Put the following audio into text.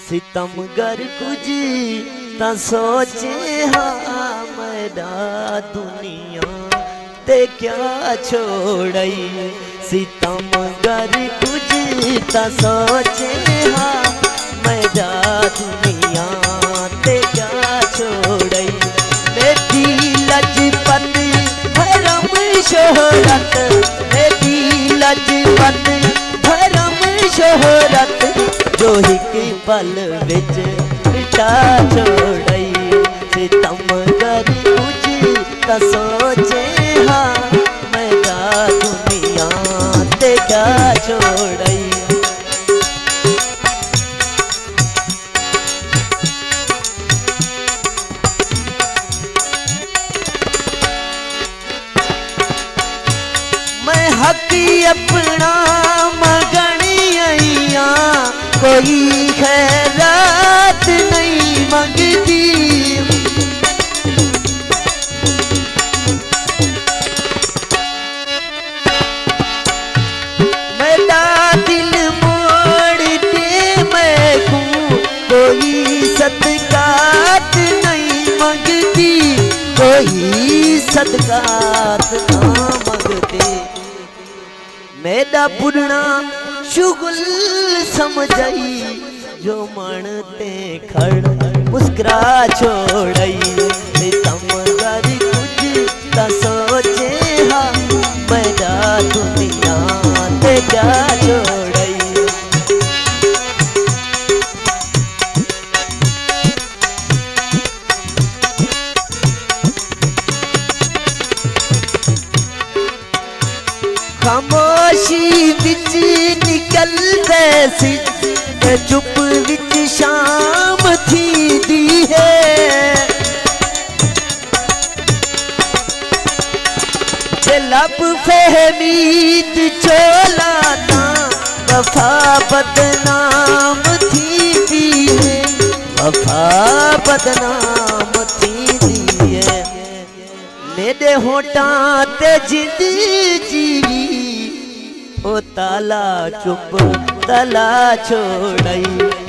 सितमगर कुछ ता सोचे हाँ मेरा दुनिया ते क्या छोड़ई। सितमगर कुछ ता सोचे हाँ मेरा दुनिया ते क्या छोड़ई। मेरी लजपत भरम शोहरत, मेरी लजपत भरम शोहरत जो हिक पल विच मिटा छोड़ई। सितमगर कुछ ता सोचे हाँ मेरा दुनिया ते क्या छोड़ई। मैं हक अपना मगनी आइया, कोई खैरात नहीं मंगती। मेरा दिल मोड़ के मैं हूँ, कोई सदकात नहीं मंगती, कोई सदकात ना मंगते। मेरा पुरना शुगुल समझई जो मनते खड़ मुस्कुरा छोड़ई। सितमगर कुछ ता सोचे हाँ मेरा दुनिया ते क्या छोड़ई। खामोशी विच निकलदे सी चुप विच शाम थी दी है। लब फहमीद चोला ना वफा बदनाम थी दी है, वफा बदनाम थी दी है। मेरे होठां ते जिंद जीवी ओ ताला चुप तला छोड़ई।